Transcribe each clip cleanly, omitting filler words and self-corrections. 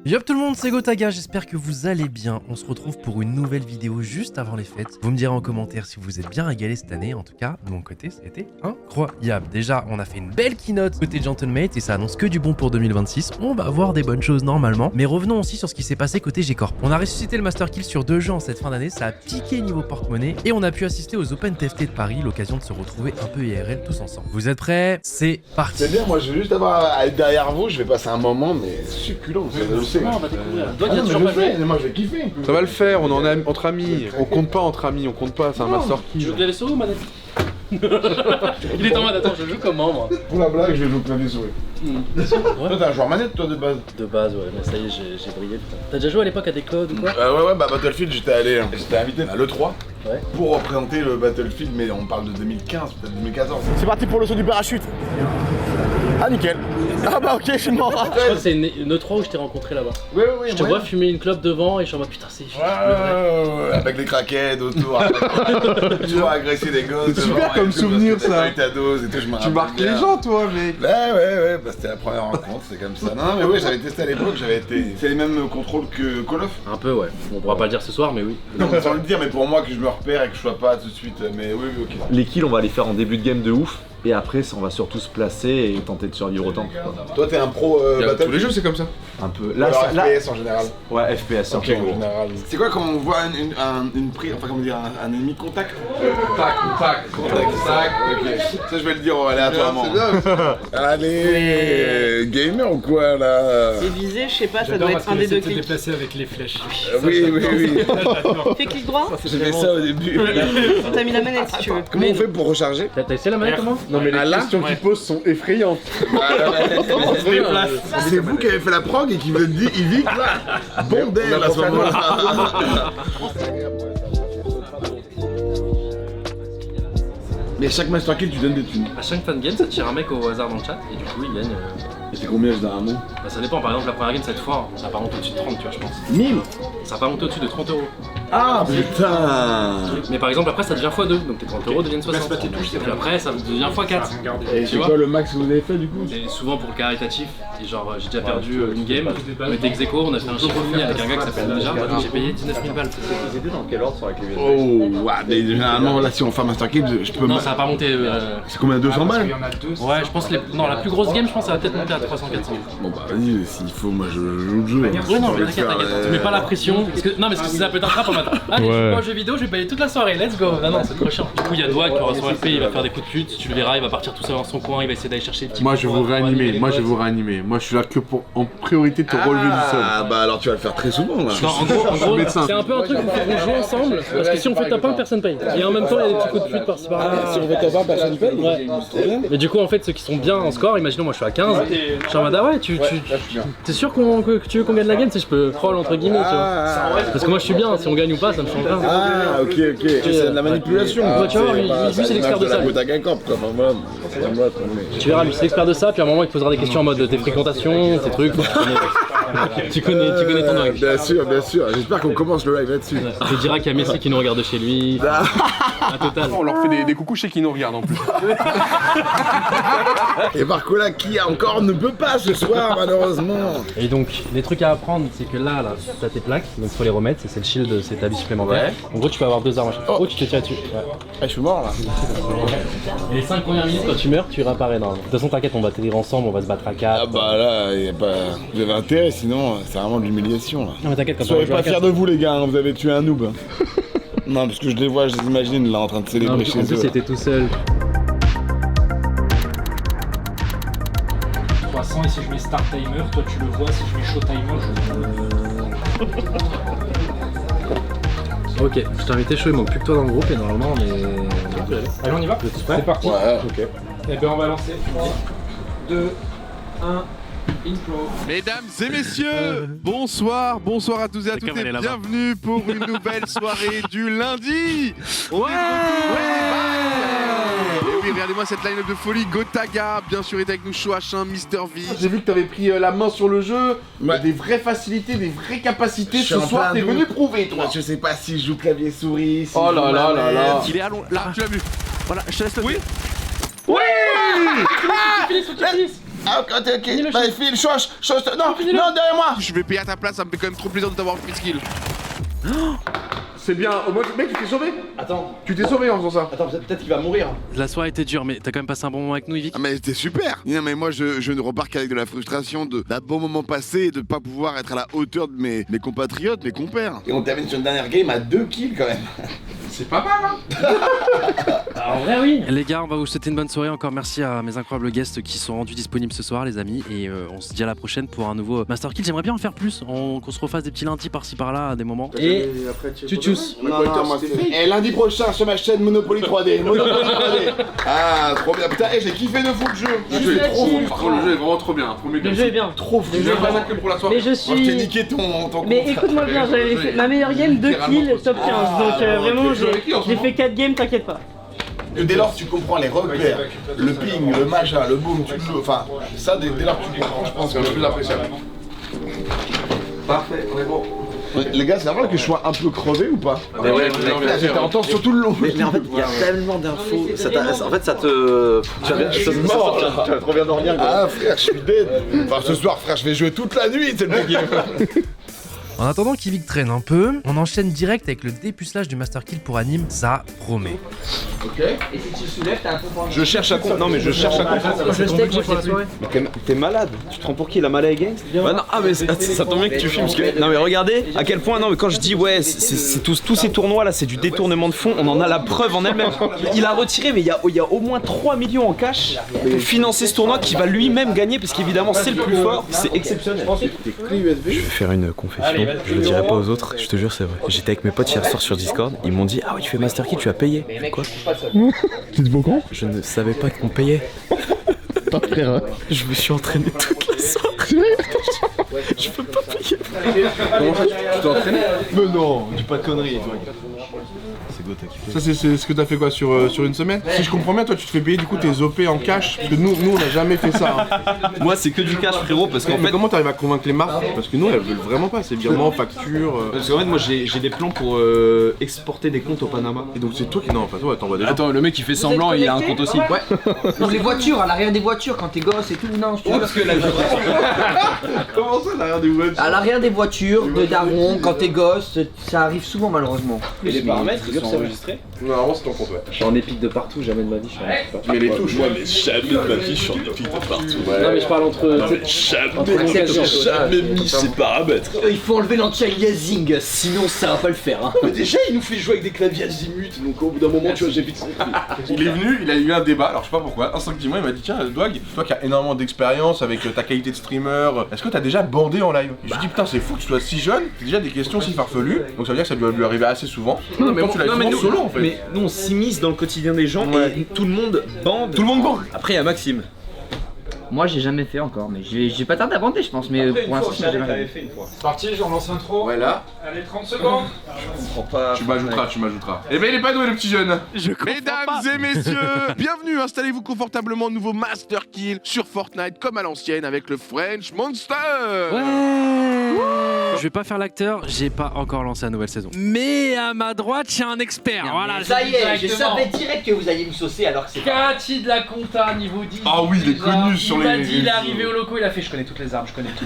Yop tout le monde, c'est Gotaga, j'espère que vous allez bien. On se retrouve pour une nouvelle vidéo juste avant les fêtes. Vous me direz en commentaire si vous êtes bien régalé cette année, en tout cas, de mon côté, ça a été incroyable. Déjà, on a fait une belle keynote côté Gentlemate et ça annonce que du bon pour 2026. On va voir des bonnes choses normalement. Mais revenons aussi sur ce qui s'est passé côté G-Corp. On a ressuscité le Master Kill sur 2 jeux en cette fin d'année, ça a piqué niveau porte-monnaie et on a pu assister aux Open TFT de Paris, l'occasion de se retrouver un peu IRL tous ensemble. Vous êtes prêts? C'est parti. C'est bien, moi je veux juste avoir à être derrière vous, je vais passer un moment mais succulent, je le sais. On va découvrir. Moi je vais kiffer. Ça va le faire, on en est entre amis. On compte pas entre amis, on compte pas, c'est un master Tu kill. joues clavier souris ou manette? Il est en mode attends, je joue comment moi? Pour la blague, je vais jouer clavier souris. Toi t'es un joueur manette toi de base? De base ouais, mais ça y est, j'ai brillé. T'as déjà joué à l'époque à des codes ou quoi? Ouais, bah Battlefield j'étais invité à l'E3 Ouais. pour représenter le Battlefield, mais on parle de 2015, peut-être 2014. C'est parti pour le saut du parachute. Ah nickel. Ah bah ok, je suis mort. Je crois que c'est une E3 où je t'ai rencontré là-bas. Ouais. Je te vois fumer une clope devant et je suis en mode putain c'est Ouais, avec les craquettes autour, toujours agresser des gosses. C'est super comme souvenir, ça. Avec ta dose et tout, je me Tu rappelle marques bien. les gens toi mec. Ouais, bah c'était la première rencontre, c'est comme ça. Non mais oui, j'avais testé à l'époque, c'est les mêmes contrôles que Call of. Un peu ouais, on pourra pas le dire ce soir mais oui. Non, sans le dire, mais pour moi que je me repère et que je sois pas tout de suite, mais oui, ok. Les kills, on va les faire en début de game de ouf. Et après, on va surtout se placer et tenter de survivre autant. Toi t'es un pro Battlefield. Tous les jeux c'est comme ça. Un peu. Là, FPS en général. Ouais, FPS Ok, surtout. en général. C'est quoi quand on voit une prise, enfin comment dire, un ennemi contact? Tac. Ok. Ça je vais le dire aléatoirement. C'est bien. Allez, gamer ou quoi là? C'est visé, je sais pas, ça doit être un des deux clics. déplacer avec les flèches. Oui. Fais clic droit, J'ai fait ça au début. t'as mis la manette si tu veux. Comment on fait pour recharger? T'as essayé la manette comment? Non mais les Ah, là questions qu'ils posent sont effrayantes. C'est vous qui avez fait la prog et qui vous êtes dit, il vit là. Bon d'air à ce moment-là. Mais à chaque Master Kill, tu donnes des thunes. À chaque fan game, ça tire un mec au hasard dans le chat et du coup il gagne. Et c'est combien généralement? Bah, ça dépend, par exemple la première game cette fois, ça va pas monter au-dessus de 30 tu vois je pense. 1000. Ça va pas monter au-dessus de 30 euros. Ah putain. Mais par exemple après ça devient x2, donc tes 30 euros deviennent 60. Et puis après ça devient x4. Et c'est quoi le max que vous avez fait du coup? Et souvent pour le caritatif, et genre j'ai déjà perdu une game, on était ex aequo, on a fait un chiffre avec un gars qui s'appelle Najar, j'ai payé 19 000 balles. Ils étaient dans quel ordre sur la clé USB? Oh, ouais, mais généralement là si on fait un Master Kill, je peux. Non ça va pas monter. C'est combien? 200 balles? Ouais je pense non la plus grosse game je pense ça va peut-être monter à 300-400. Bon bah vas-y, s'il faut, moi je joue le jeu. Ouais non mais t'inquiète, tu mets pas la pression. Non mais ça peut être un trap en mode allez je joue aux jeux vidéo, je vais payer toute la soirée, let's go. Non c'est trop chiant. Du coup il y a Doig qui aura son RP, il va faire des coups de pute, tu le verras, il va partir tout seul dans son coin, il va essayer d'aller chercher les petits. Moi je vais vous réanimer, moi je suis là que pour en priorité te relever du sol. Ah bah alors tu vas le faire très souvent là. Non, en gros, médecin. c'est un peu un truc où on joue ensemble, parce que si on fait top 1, personne paye. Et en même temps, il y a des petits coups de pute par-ci par-là. Si on veut top 1, personne paye. Ouais. Mais du coup, en fait, ceux qui sont bien en score, imaginons moi je suis à 15, je suis en mode ah ouais, t'es sûr que tu veux qu'on gagne la game si je peux troll entre guillemets, tu vois. Parce que moi je suis bien, si on gagne ou pas, ça me change rien. Ah ok, c'est de la manipulation. Tu vois, lui c'est l'expert de ça. Tu verras, lui c'est l'expert de ça, puis à un moment il te posera des questions en mode tes fréquentations, tes trucs. Tu connais ton doig. Bien sûr, j'espère qu'on commence le live là-dessus. Tu diras qu'il y a Messi qui nous regarde de chez lui. La totale. On leur fait des coucous chez qui nous regardent en plus. Et Barcola qui encore ne peut pas ce soir malheureusement. Et donc, les trucs à apprendre, c'est que là, t'as tes plaques, donc faut les remettre, c'est le shield, c'est ta vie supplémentaire. En gros, tu peux avoir 2 armes à chaque fois. Oh, tu te tires dessus. Ouais. Ah, je suis mort là. Et les 5 premières minutes, quand tu meurs, tu réapparais normalement. De toute façon, t'inquiète, on va t'aider ensemble, on va se battre à 4. Ah bah là, y a pas. Vous avez intérêt, sinon c'est vraiment de l'humiliation là. Non, mais t'inquiète, quand on va Soyez jouer à pas 4. fiers de vous les gars, hein, vous avez tué un noob. Non, parce que je les vois, je les imagine là en train de Non, célébrer en chez plus, eux. c'était tout seul. 300 et si je mets start timer, toi tu le vois, si je mets show timer, je le vois. Ok, je t'ai invité chaud, il manque plus que toi dans le groupe et normalement on est. Allez on y va? C'est parti. Ouais, ok. Et ben on va lancer. 2, 1, intro. Mesdames et messieurs, bonsoir à tous et à toutes et bienvenue pour une nouvelle soirée du lundi. On est de retour. Et oui, regardez-moi cette line-up de folie. Gotaga, bien sûr, est avec nous, Shoachin, Mister V. J'ai vu que t'avais pris la main sur le jeu, des vraies facilités, des vraies capacités. Ce soir, t'es venu prouver, toi. Je sais pas si je joue clavier souris. Si Oh là là là là. Il est à long. Là, Tu l'as vu? voilà, je te laisse le. Oui. Oui. Ah, ok, bah, file, choche, non, derrière moi. Je vais payer à ta place, ça me fait quand même trop plaisir de t'avoir free skill. C'est bien, au moins, mec, tu t'es sauvé. Attends, Tu t'es sauvé en faisant ça. attends, peut-être qu'il va mourir. La soirée était dure, mais t'as quand même passé un bon moment avec nous, Yvick. Ah mais c'était super. Non mais moi je ne repars qu'avec de la frustration d'un bon moment passé et de pas pouvoir être à la hauteur de mes compatriotes, mes compères. Et on termine sur une dernière game à 2 kills quand même. C'est pas mal hein. En vrai, oui. Les gars, on va vous souhaiter une bonne soirée. Encore merci à mes incroyables guests qui sont rendus disponibles ce soir, les amis. Et on se dit à la prochaine pour un nouveau Master Kill. J'aimerais bien en faire plus. Qu'on se refasse des petits lundis par-ci par-là à des moments. Et tu tchuss. Et lundi prochain sur ma chaîne Monopoly 3D. Ah, trop bien. Putain, j'ai kiffé de fou le jeu. Le jeu est trop fou. Par contre, le jeu est vraiment trop bien. Le jeu est bien. Trop fou. Le jeu est vraiment que pour la soirée. Mais je Je t'ai suis. niqué ton Mais écoute-moi bien, j'avais fait ma meilleure game 2 kills, top 15. Donc vraiment, j'ai fait 4 games, t'inquiète pas. Dès lors que tu comprends les repères, le ping, le machin, le boom, enfin, ça dès lors que tu comprends, je pense que c'est le plus appréciable. Parfait, on est bon. Les gars, c'est normal que je sois un peu crevé ou pas? Mais ouais, j'étais en temps sur tout le long. mais en fait, il y a tellement d'infos. En fait, ça te. Tu vas trop bien dormir. Ah frère, je suis dead. Enfin, ce soir, frère, je vais jouer toute la nuit, c'est le game. En attendant qu'Yvick traîne un peu, on enchaîne direct avec le dépucelage du Master Kill pour anime, ça promet. Ok. Et si tu soulèves, t'as un point. Je cherche à comprendre. Non, mais je cherche à comprendre. Je steak, j'ai fait soirée. T'es malade. Tu te prends pour qui, la Malay Gang? Bah non, ah mais ça tombe bien que tu filmes parce que. Non mais regardez à quel point, non mais quand je dis ouais, c'est tous ces tournois là, c'est du détournement de fonds, on en a la preuve en elle-même. Il a retiré, mais il y a au moins 3 millions en cash pour financer ce tournoi qui va lui-même gagner parce qu'évidemment c'est le plus fort, c'est exceptionnel. Je vais faire une confession, je le dirai pas aux autres, je te jure c'est vrai. J'étais avec mes potes hier soir sur Discord, ils m'ont dit ah oui tu fais Master Kill, tu as payé. Quoi? Tu te con? Je ne savais pas qu'on payait. Pas frère. Je me suis entraîné toute la soirée. Je peux pas payer. Comment ça tu t'es entraîné? Mais non, dis pas de conneries. C'est go, t'as kiffé. Ça c'est ce que t'as fait quoi sur une semaine? Si je comprends bien, toi tu te fais payer du coup tes OP en cash, parce que nous on n'a jamais fait ça. Hein. Moi c'est que du cash frérot parce qu'en Mais fait. comment t'arrives à convaincre les marques? Parce que nous elles veulent vraiment pas, c'est virement, facture. Parce qu'en fait moi j'ai des plans pour exporter des comptes au Panama. Et donc c'est toi qui non, pas toi, t'envoies des gens. Attends, le mec il fait semblant, il a un compte aussi. Ouais. Pour les voitures, à l'arrière des voitures, quand t'es gosse et tout, non, je te jure. Parce que là, Comment ça derrière des voitures? À l'arrière des voitures, de daron, quand t'es gosse, ça arrive souvent malheureusement. Et les paramètres ils sont enregistrés. Normalement c'est ton compte, ouais. Je suis en épique de partout, jamais de ma vie je suis en épique de partout. Mais les touches, Moi, mais jamais de ma vie, je suis en épique de partout. Non mais je parle entre. Jamais mis ces paramètres. Il faut enlever l'anti-aliasing, sinon ça va pas le faire. Hein. Mais déjà, il nous fait jouer avec des claviers azimut, donc au bout d'un moment, tu vois, j'ai vite compris. Il est venu, il a eu un débat, alors je sais pas pourquoi, instinctivement il m'a dit tiens Dwag, toi qui as énormément d'expérience avec ta qualité de streamer, est-ce que t'as déjà bandé en live? Et je lui dis putain c'est fou que tu sois si jeune, t'as déjà des questions si farfelues, donc ça veut dire que ça doit lui arriver assez souvent. Non mais, toi, tu l'as souvent nous, solo en fait. mais nous on s'immisce dans le quotidien des gens et tout le monde bande. Tout le monde bande. Après il y a Maxime. Moi j'ai jamais fait encore, mais j'ai pas tardé à bander je pense, mais pour l'instant j'ai jamais fait. C'est parti, j'en lance intro. Ouais là. Allez, 30 secondes. Je comprends pas. Tu m'ajouteras. Eh ben il est pas doué le petit jeune. Mesdames et messieurs, bienvenue, installez-vous confortablement, nouveau Master Kill sur Fortnite comme à l'ancienne avec le French Monster. Ouais. Je vais pas faire l'acteur, j'ai pas encore lancé la nouvelle saison. Mais à ma droite, j'ai un expert. Voilà, Ça y est, je directement. savais direct que vous alliez me saucer alors que c'est pas. Cathy de la compta niveau 10. Ah oui, il est connu sur Il m'a les- dit, il est arrivé au loco, il a fait je connais toutes les armes, je connais tout.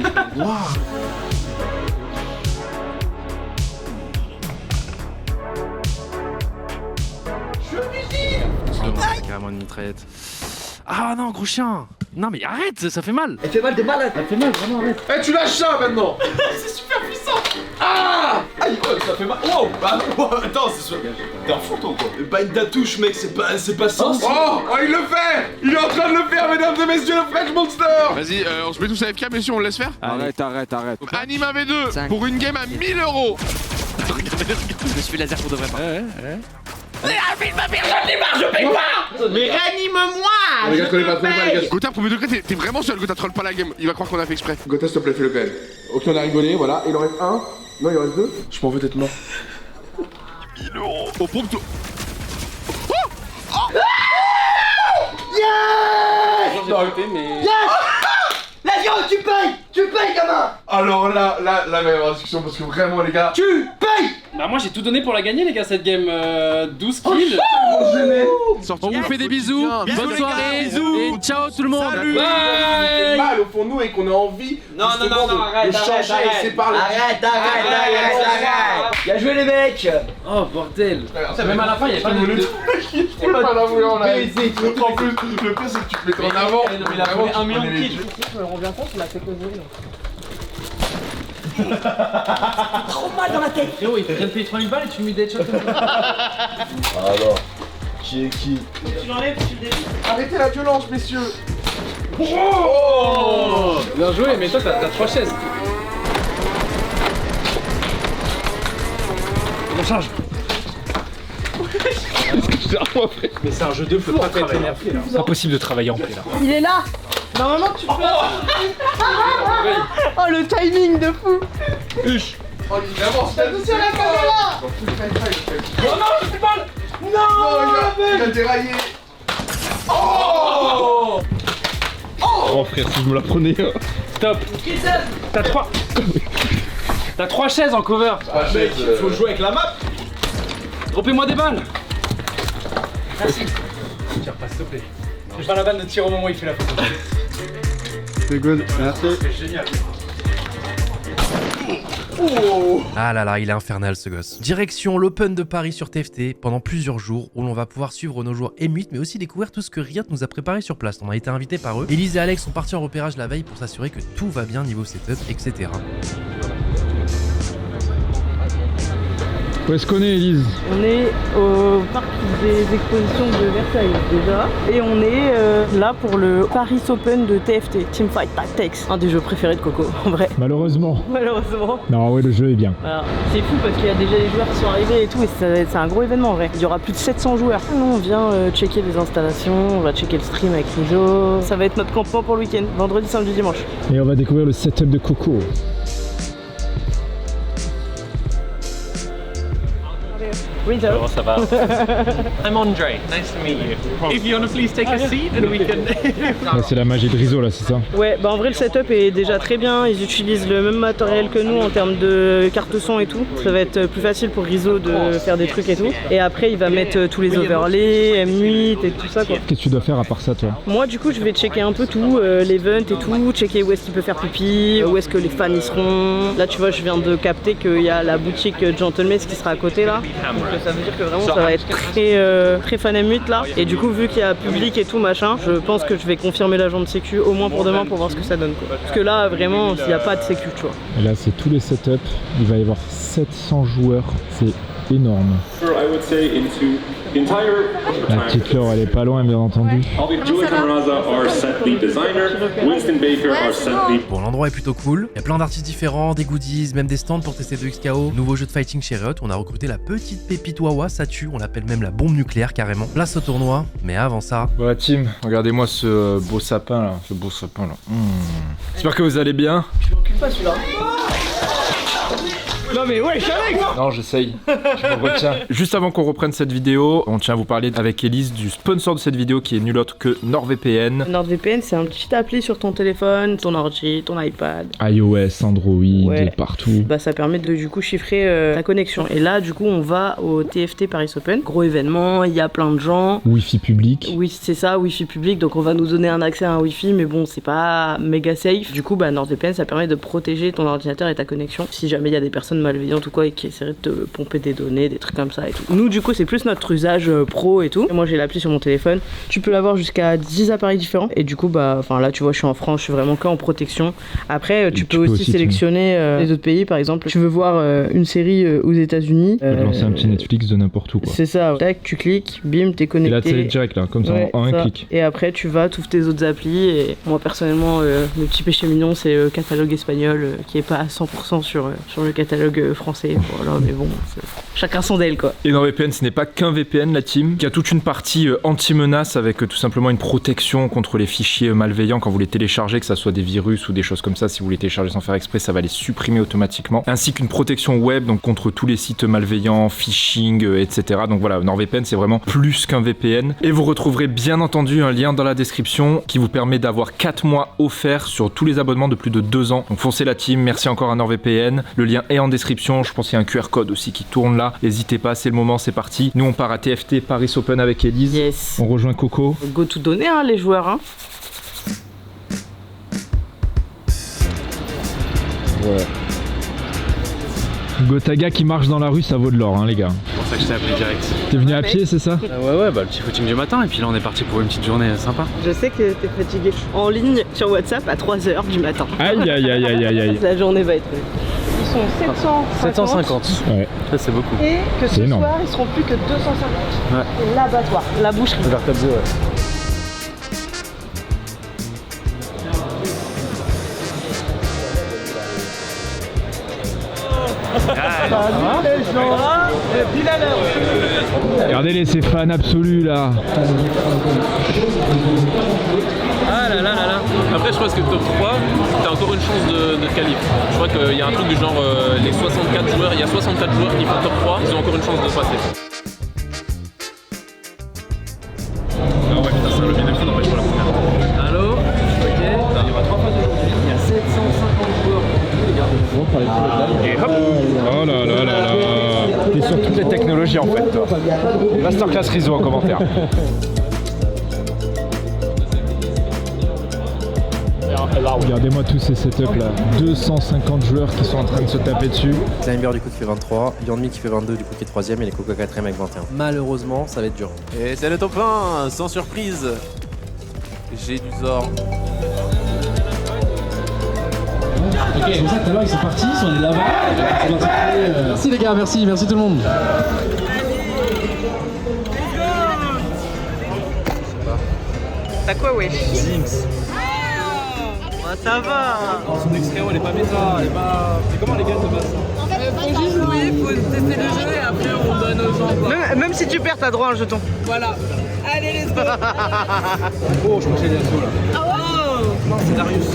C'est carrément une mitraillette. Ah non, gros chien. Non mais arrête, ça fait mal. Elle fait mal, t'es malade. Ça fait mal, vraiment arrête. Eh tu lâches ça maintenant. Aïe, oh, ça fait mal. Oh, bah, oh, attends, c'est sûr. T'es un fou toi quoi. Pas une tatouche mec, c'est pas ça. Oh, il le fait. Il est en train de le faire, mesdames et messieurs, le French Monster. Vas-y, on se met tous à FK, messieurs, on le laisse faire. Arrête. Donc, anime un V2 pour une game à 1000 €. Je me suis fait laser pour de vrai. Mais réanime-moi. Les gars, connais pas trop les gars. Gotha, premier degré, t'es vraiment seul, Gotha, troll pas la game. Il va croire qu'on a fait exprès. Gotha, s'il te plaît, fais-le quand même. Ok, on a rigolé, voilà. Il en reste un. Non, il en reste deux. Je m'en veux d'être mort. 1000 €. Au pompe tout. L'avion, tu payes, gamin. Alors là, il va y avoir une discussion parce que vraiment, les gars. Tu payes. Bah moi j'ai tout donné pour la gagner les gars cette game, 12 kills. On vous fait des bisous, bonne soirée, et ciao tout le monde. Bye. Mal au fond de nous et qu'on a envie Non, arrête, de changer et c'est par le... Arrête. Bien joué les mecs. Oh bordel. Même à la fin il y a pas de... Je peux pas l'avouer en live. En plus, le pire c'est que tu te mets en avant. Il a fait 1 million de kills. Je me rends bien compte, il a fait causerie là. Trop mal dans la tête. Frérot il vient de payer 3000 balles et tu lui mets des headshots comme ça. Alors, qui est qui? Tu l'enlèves, tu le dévies. Arrêtez la violence, messieurs. Oh bien joué, mais toi t'as 3 chaises. On charge. Mais c'est un jeu de fou, pas travailler en paix là. C'est impossible de travailler en paix là. Il est là. Normalement tu peux... Oh le timing de fou. Oh, évidemment, c'est attention à la caméra. Oh non, je suis mal. Non, il a déraillé. Oh frère, si vous me la prenez. Top. T'as 3 chaises en cover. Mec, faut jouer avec la map. Droppez-moi des balles. Merci. Tire pas s'il te plaît. Je prends la balle de tir au moment où il fait la photo. C'est good, merci. C'est génial. Ah là là, il est infernal ce gosse. Direction l'Open de Paris sur TFT pendant plusieurs jours où l'on va pouvoir suivre nos joueurs M8 mais aussi découvrir tout ce que Riot nous a préparé sur place. On a été invités par eux. Elise et Alex sont partis en repérage la veille pour s'assurer que tout va bien niveau setup, etc. Où est-ce qu'on est, Elise? On est au parc des expositions de Versailles déjà. Et on est là pour le Paris Open de TFT, Teamfight Tactics. Un des jeux préférés de Coco, en vrai. Malheureusement. Malheureusement. Non, ouais, le jeu est bien. Alors, c'est fou parce qu'il y a déjà des joueurs qui sont arrivés et tout. Et c'est un gros événement en vrai. Il y aura plus de 700 joueurs. Nous, on vient checker les installations, on va checker le stream avec Rijo. Ça va être notre campement pour le week-end, vendredi, samedi, dimanche. Et on va découvrir le setup de Coco. Rijo. Comment ça va? I'm Andre, nice to meet you. If you want to please take a seat and we can... C'est la magie de Rizo là, c'est ça? Ouais, bah en vrai le setup est déjà très bien, ils utilisent le même matériel que nous en termes de carte son et tout. Ça va être plus facile pour Rizo de faire des trucs et tout. Et après il va mettre tous les overlays, M8 et tout ça quoi. Qu'est-ce que tu dois faire à part ça toi? Moi du coup je vais checker un peu tout, l'event et tout, checker où est-ce qu'il peut faire pipi, où est-ce que les fans y seront. Là tu vois je viens de capter qu'il y a la boutique Gentleman's qui sera à côté là. Donc ça veut dire que vraiment ça va être très fan M8 là. Et du coup vu qu'il y a public et tout machin, je pense que je vais confirmer l'agent de sécu au moins pour demain pour voir ce que ça donne quoi. Parce que là vraiment il n'y a pas de sécu tu vois. Et là c'est tous les setups, il va y avoir 700 joueurs, c'est énorme. La petite Laure elle est pas loin bien entendu. Bon, l'endroit est plutôt cool, il y a plein d'artistes différents, des goodies, même des stands pour tester 2XKO, nouveau jeu de fighting chez Riot, on a recruté la petite pépite Wawa, ça tue, on l'appelle même la bombe nucléaire carrément. Place au tournoi, mais avant ça... Voilà team, regardez-moi ce beau sapin là, J'espère que vous allez bien. Je m'occupe pas celui-là. Non mais ouais, je suis avec moi. Non, j'essaye, je me retiens. Juste avant qu'on reprenne cette vidéo, on tient à vous parler avec Elise du sponsor de cette vidéo qui est nul autre que NordVPN. NordVPN c'est un petit appli sur ton téléphone, ton ordi, ton iPad. iOS, Android, partout. Bah ça permet de du coup chiffrer ta connexion. Et là du coup on va au TFT Paris Open. Gros événement, il y a plein de gens. Wi-Fi public. Oui c'est ça, Wi-Fi public. Donc on va nous donner un accès à un Wi-Fi mais bon c'est pas méga safe. Du coup bah NordVPN ça permet de protéger ton ordinateur et ta connexion. Si jamais il y a des personnes malveillantes ou quoi et qui essaieraient de te pomper des données, des trucs comme ça et tout. Nous du coup c'est plus notre usage pro et tout. Et moi j'ai l'appli sur mon téléphone. Tu peux l'avoir jusqu'à 10 appareils différents. Et du coup bah enfin là tu vois je suis en France, je suis vraiment que en protection. Après tu peux aussi sélectionner les autres pays par exemple. Tu veux voir une série aux États-Unis. Tu peux lancer un petit Netflix de n'importe où quoi. C'est ça. Tac, tu cliques, bim, t'es connecté. Et là c'est direct là, comme ça en un clic. Et après tu vas, t'ouvres tes autres applis. Et moi personnellement le petit péché mignon c'est le catalogue espagnol qui est pas à 100% sur le catalogue français. Voilà mais bon chacun son d'elle quoi. Et NordVPN ce n'est pas qu'un VPN la team, il y a toute une partie anti-menace avec tout simplement une protection contre les fichiers malveillants quand vous les téléchargez, que ça soit des virus ou des choses comme ça. Si vous les téléchargez sans faire exprès, ça va les supprimer automatiquement, ainsi qu'une protection web donc contre tous les sites malveillants, phishing, etc. Donc voilà, NordVPN c'est vraiment plus qu'un VPN. Et vous retrouverez bien entendu un lien dans la description qui vous permet d'avoir 4 mois offerts sur tous les abonnements de plus de 2 ans. Donc foncez la team, merci encore à NordVPN, le lien est en description. description. Je pense qu'il y a un QR code aussi qui tourne là. N'hésitez pas, c'est le moment, c'est parti. Nous, on part à TFT Paris Open avec Elise. Yes. On rejoint Coco. Go tout donner, hein, les joueurs. Hein. Ouais. Gotaga qui marche dans la rue, ça vaut de l'or, hein, les gars. C'est pour ça que je t'ai appelé direct. T'es venu à pied, c'est ça? Ouais, bah le petit footing du matin, et puis là on est parti pour une petite journée sympa. Je sais que t'es fatigué. En ligne sur WhatsApp à 3h du matin. Aïe aïe aïe aïe aïe aïe. La journée va être... Ils sont 750. Ouais. Ça c'est beaucoup. Et que ce énorme. soir, ils seront plus que 250. Ouais. L'abattoir, la boucherie. Vers Tabzo, ouais. Regardez-les, ces fans absolus là. Ah là là là là. Après je pense que top 3, t'as encore une chance de qualif. Je crois qu'il y a un truc du genre les 64 joueurs, il y a 64 joueurs qui font top 3, ils ont encore une chance de passer. Ah ouais putain c'est un lobby de fou n'empêche pour la première. Allô? Ok. Il y aura 3 phases aujourd'hui, il y a 750 joueurs pour tous les gars. Et hop. Oh là là là là. T'es sur toutes les technologies en fait toi. Masterclass Rizzo en commentaire. Regardez-moi tous ces setups là, 250 joueurs qui sont en train de se taper dessus. Climber du coup qui fait 23, Yandmi qui fait 22 du coup qui est 3ème et les Coco 4ème avec 21. Malheureusement ça va être dur. Et c'est le top 1, sans surprise. J'ai du Zor. Ok, c'est pour ça que tout à l'heure ils sont partis, ils sont allés là-bas. Merci les gars, merci tout le monde. T'as quoi, wesh? Zinx. Ça va. Son extérieur elle est pas méta, elle est pas... C'est comment les gars de base? Faut juste jouer, faut tester le jeu et après on donne aux gens. Même si tu perds, t'as droit à un jeton. Voilà. Allez, let's go. Oh, je crois que j'ai des assauts là. Oh. Non, c'est Darius.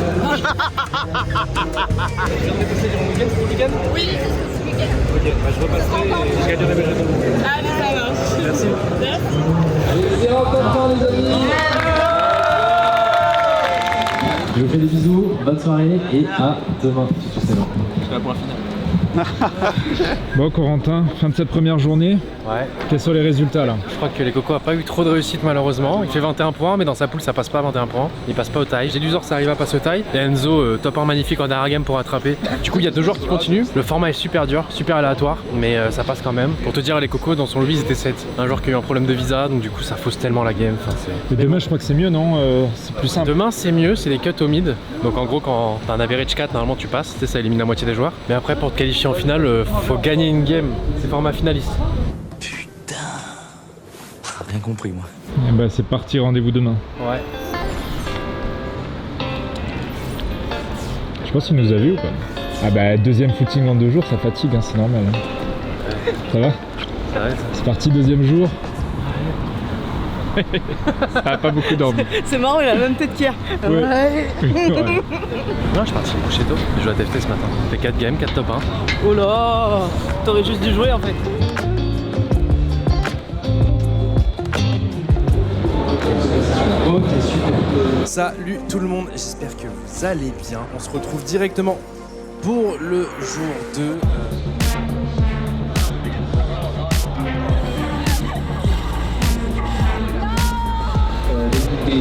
Tu viens de dépasser durant le week-end, c'est le week-end? Oui, c'est ce week-end. Ok, bah je repasserai et je gagnerai mes jetons. Allez, ça marche. Merci. Allez, 0 top 1 les amis. Je vous fais des bisous, bonne soirée et à demain. Je suis là pour la finale. Bon Corentin, fin de cette première journée. Ouais. Quels sont les résultats là? Je crois que les Coco a pas eu trop de réussite malheureusement. Il fait 21 points mais dans sa poule ça passe pas à 21 points. Il passe pas au taille. J'ai du Zor ça arrive à passer au taille. Et Enzo top 1 magnifique en dernier game pour rattraper. Du coup il y a 2 joueurs qui continuent. Le format est super dur, super aléatoire. Mais ça passe quand même. Pour te dire les Coco dans son lobby ils étaient 7. Un joueur qui a eu un problème de visa donc du coup ça fausse tellement la game. Enfin, et demain je crois que c'est mieux non? C'est plus simple. Demain c'est mieux, c'est les cuts au mid. Donc en gros quand t'as un average 4 normalement tu passes. Tu sais, ça élimine la moitié des joueurs. Mais après pour te qualifier en finale faut gagner une game. C'est format finaliste. Rien compris moi. Et bah c'est parti, rendez-vous demain. Ouais. Je sais pas s'il nous a vu ou pas. Ah bah deuxième footing en 2 jours ça fatigue hein, c'est normal. Hein. Ça va? Ça va, ça. C'est parti, deuxième jour. Ça a pas beaucoup dormi. C'est marrant, il a la même tête qu'hier. Ouais. Ouais. Non, je suis parti coucher tôt. Je joue à TFT ce matin. J'ai fait 4 games, 4 top 1. Oh là, t'aurais juste dû jouer en fait. Ok, super. Salut tout le monde, j'espère que vous allez bien. On se retrouve directement pour le jour 2.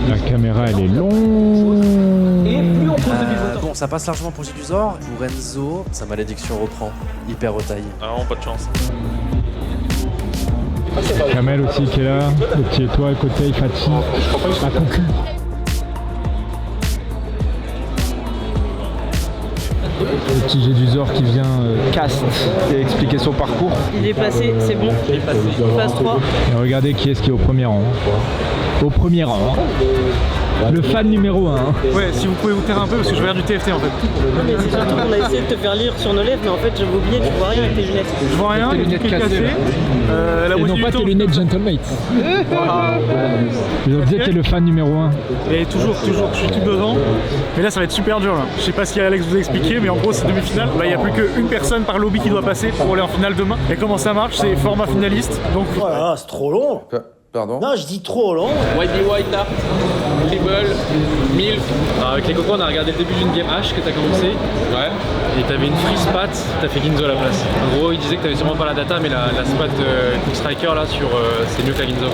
La caméra elle est longue. Bon, ça passe largement pour Giduzor. Pour Enzo, sa malédiction reprend. Hyper retaillé. Ah non, pas de chance. Kamel aussi qui est là, le petit étoile côté Fatih, à concu. Le petit Giduzor qui vient cast et expliquer son parcours. Il est passé, c'est bon. Il est passé. Phase 3. Et regardez qui est-ce qui est au premier rang. Au premier rang. Le fan numéro 1. Ouais, si vous pouvez vous taire un peu parce que je regarde du TFT en fait. Mais c'est surtout qu'on a essayé de te faire lire sur nos lèvres, mais en fait j'avais oublié, tu vois rien avec tes lunettes. Je vois rien, tes lunettes cassées. Et non pas tes lunettes Gentlemate. Ils ont dit que t'es le fan numéro 1. Et toujours, je suis tout dedans. Mais là ça va être super dur là. Je sais pas ce qu'Alex vous a expliqué, mais en gros c'est demi-finale. Là il n'y a plus qu'une personne par lobby qui doit passer pour aller en finale demain. Et comment ça marche? C'est format finaliste. Donc voilà, c'est trop long. Pardon? Non, je dis trop long. Whitey White là. dribble, milf. Alors avec les cocos, on a regardé le début d'une game H que t'as commencé. Ouais. Et t'avais une free spat, t'as fait Ginzo à la place. En gros, il disait que t'avais sûrement pas la data, mais la spat Quick Striker là sur c'est mieux que la Ginzo.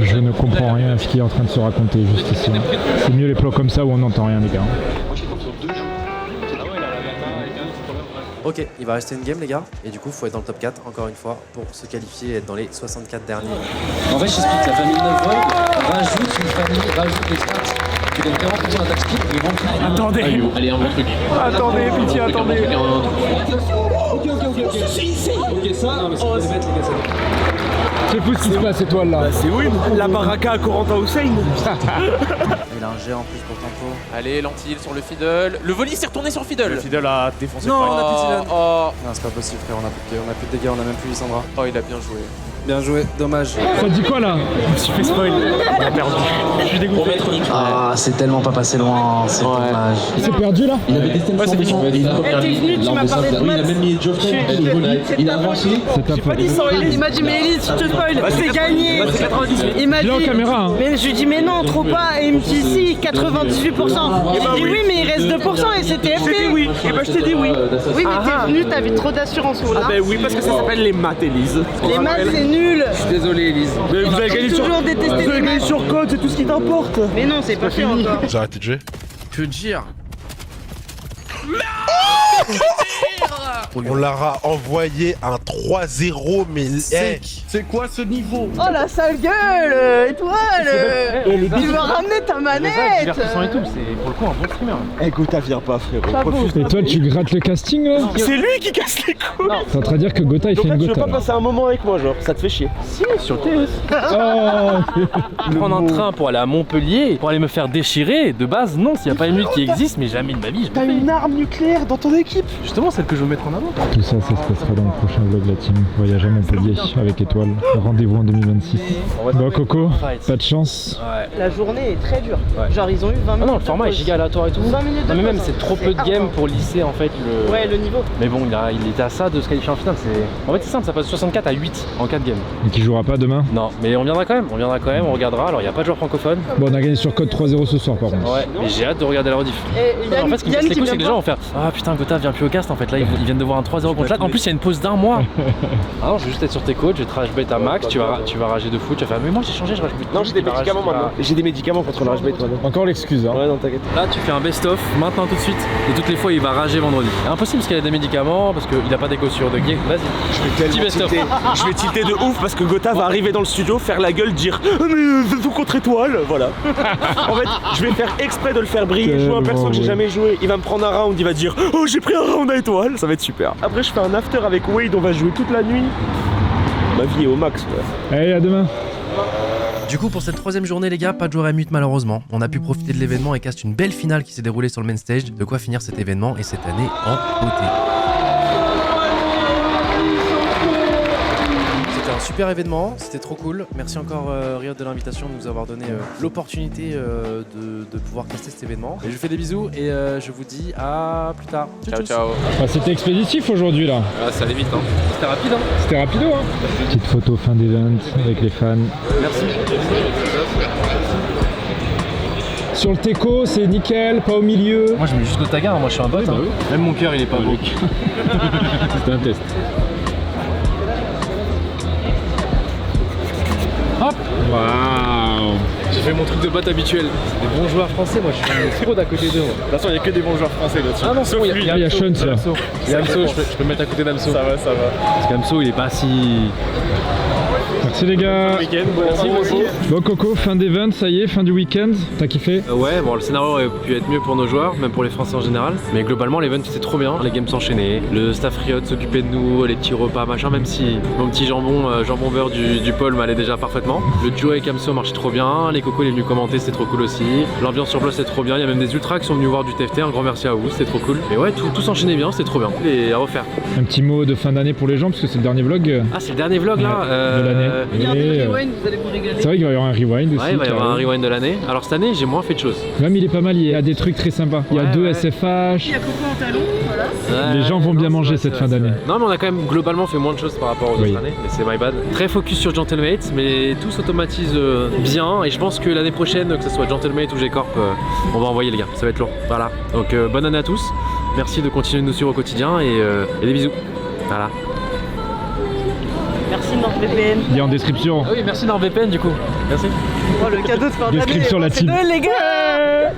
Je ne comprends rien à ce qui est en train de se raconter juste ici. C'est mieux les plans comme ça où on n'entend rien les gars. Ok, il va rester une game les gars, et du coup faut être dans le top 4 encore une fois pour se qualifier et être dans les 64 derniers. En fait, je t'explique, la famille 9 Void rajoute une famille, rajoute les stats. Tu donnes 40% d'attaque speed et ils vont tout. Attendez, allez, un bon truc. Attendez, pitié, attendez. Ok, ça, non mais c'est pas des bêtes les gars, C'est fou ce qui se passe étoile là. C'est oui, la baraka à Corentin Hussein. Il a un jet en plus pour tempo. Allez, lentille sur le fiddle. Le volley s'est retourné sur fiddle. Le fiddle a défoncé. Non, on a plus de Dylan. Oh, Non, c'est pas possible frère, on a plus de dégâts, on a même plus Lissandra. oh, il a bien joué. Bien joué, dommage. Ça dit quoi là? Je me suis fait spoil. On a perdu. Je suis dégoûté. Ah, c'est tellement pas passé loin, c'est dommage. C'est perdu là? Il avait testé le Ouais, c'est fini. Tu m'as parlé de Il a même mis Geoffrey, il a avancé. C'est ta faute. Il m'a dit mais Elise, je te spoil, c'est gagné. Il m'a Il est en dit, caméra hein. mais je lui dis mais non, trop pas. Et il me dit si, 98%. J'ai dit oui, mais il reste 2% et c'était FP. Oui, et bah je t'ai dit oui. Oui, mais t'es venu, t'avais trop d'assurance là. Ah bah oui, parce que ça s'appelle les maths, Elise. Les maths c'est nul. Je suis désolé Elise. Mais vous avez gagné sur Toujours détesté les maths. sur code, c'est tout ce qui t'importe. Mais non, c'est pas fait encore. J'ai arrêté de jouer. Que dire? On leur a envoyé un 3-0, mais C'est quoi ce niveau? Oh la sale gueule, étoile. Tu veux ramener ta manette. Divertissant et tout, c'est pour le coup un bon streamer. Eh Gotha, viens pas frérot. Et toi tu grattes le casting là? C'est lui qui casse les couilles. T'es en train de dire que Gotha il fait Donc là, une tu veux Gotha pas là. passer un moment avec moi, genre, ça te fait chier. Si, sur TS. Oh Prendre un train pour aller à Montpellier, pour aller me faire déchirer, de base, non, s'il n'y a pas une lutte qui existe, mais jamais de ma vie. T'as une arme nucléaire dans ton équipe. Justement, celle que je veux mettre en avant. Tout ça, ça se passera dans le prochain vlog la team. Voyage à Montpellier avec Étoile. Rendez-vous en 2026. Bon Coco, pas de chance. Ouais. La journée est très dure. Ouais. Genre ils ont eu 20 minutes. Ah non, le format est giga aléatoire et tout. 20 minutes de Non mais même pause, c'est trop peu de game pour lisser en fait le... Ouais, le niveau. Mais bon, il était à ça de se qualifier en finale. En fait c'est simple, ça passe 64 à 8 en 4 games. Et qui jouera pas demain? Non, mais on viendra quand même, on regardera. Alors il n'y a pas de joueurs francophones. Bon, on a gagné sur code 3-0 ce soir par contre. Ouais, mais j'ai hâte de regarder la rediff. En fait ce qui me casse les couilles c'est que les gens vont faire ah putain Gotha vient plus au cast en fait. Là ils viennent de voir un 3-0 contre Lac. En plus il y a une pause d'1 mois. Ah non, je vais juste être sur tes codes, je vais te rage bait à max, tu vas rager de fou, tu vas faire mais moi j'ai changé, je rage bait. Non, j'ai des médicaments maintenant. J'ai des médicaments contre le rage bait, toi. Encore l'excuse hein. Ouais, non, t'inquiète. Là tu fais un best-of maintenant tout de suite et toutes les fois il va rager vendredi. Impossible parce qu'il a des médicaments, parce qu'il a pas d'écho sur de gear. Vas-y, petit best-of. Je vais tilter de ouf parce que Gotha va arriver dans le studio, faire la gueule, dire oh, mais vous contre étoile, voilà. En fait, je vais faire exprès de le faire briller, jouer un perso que j'ai jamais joué. Il va me prendre un round, il va dire oh j'ai pris un round à étoile, ça va être super. Après je fais un after avec Wade, on va jouer toute la nuit. Ma vie est au max. Ouais. Allez, à demain. Du coup, pour cette troisième journée, les gars, pas de joueur à mute malheureusement. On a pu profiter de l'événement et cast une belle finale qui s'est déroulée sur le main stage. De quoi finir cet événement et cette année en beauté. C'était un super événement, c'était trop cool. Merci encore Riot de l'invitation, de nous avoir donné l'opportunité de pouvoir caster cet événement. Et je vous fais des bisous et je vous dis à plus tard. Ciao, ciao. Ah, c'était expéditif aujourd'hui là. Ah, ça allait vite, hein. C'était rapide, hein. C'était rapido hein. Petite photo fin d'event avec les fans. Merci. Sur le teco, c'est nickel, pas au milieu. Moi je mets juste le tag, hein. Moi je suis un bot. Hein. Même mon cœur il est pas beau. C'était un test. Hop. Waouh. J'ai fait mon truc de bot habituel. C'est des bons joueurs français, moi je suis une fraude à côté d'eux. De toute façon il n'y a que des bons joueurs français là-dessus. Ah non, c'est bon, il y a Sean là. Il y a Amso, je peux me mettre à côté d'Amso. Ça va. Parce qu'Amso il est pas si... Merci les gars. Merci. Bon Coco, fin d'event, ça y est, fin du week-end. T'as kiffé? Ouais, bon le scénario aurait pu être mieux pour nos joueurs, même pour les Français en général. Mais globalement l'event c'était trop bien, les games s'enchaînaient, le staff Riot s'occupait de nous, les petits repas machin, même si mon petit jambon beurre du pôle m'allait déjà parfaitement. Le duo avec Amso marchait trop bien, les cocos il est venu commenter, c'était trop cool aussi. L'ambiance sur place c'était trop bien, il y a même des ultras qui sont venus voir du TFT, un grand merci à vous, c'était trop cool. Et ouais, tout s'enchaînait bien, c'était trop bien. Et à refaire. Un petit mot de fin d'année pour les gens, parce que c'est le dernier vlog. Ah c'est le dernier vlog là de l'année. Vous allez vous régaler. C'est vrai qu'il va y avoir un rewind aussi. Ouais, il va y avoir un rewind de l'année. Alors cette année, j'ai moins fait de choses. Même il est pas mal, il y a des trucs très sympas. Il y a deux SFH. Il y a Coco en talon, voilà. Les gens vont bien manger cette fin d'année. Non mais on a quand même globalement fait moins de choses par rapport aux autres années, mais c'est my bad. Très focus sur Gentlemate, mais tout s'automatise bien et je pense que l'année prochaine, que ce soit Gentlemate ou G-Corp, on va envoyer les gars, ça va être lourd. Voilà, donc bonne année à tous, merci de continuer de nous suivre au quotidien et des bisous. Voilà. Merci NordVPN. Il est en description. Ah oui, merci NordVPN du coup. Merci. Oh, le cadeau de fin d'année. Description la C'est team. Noël les gars.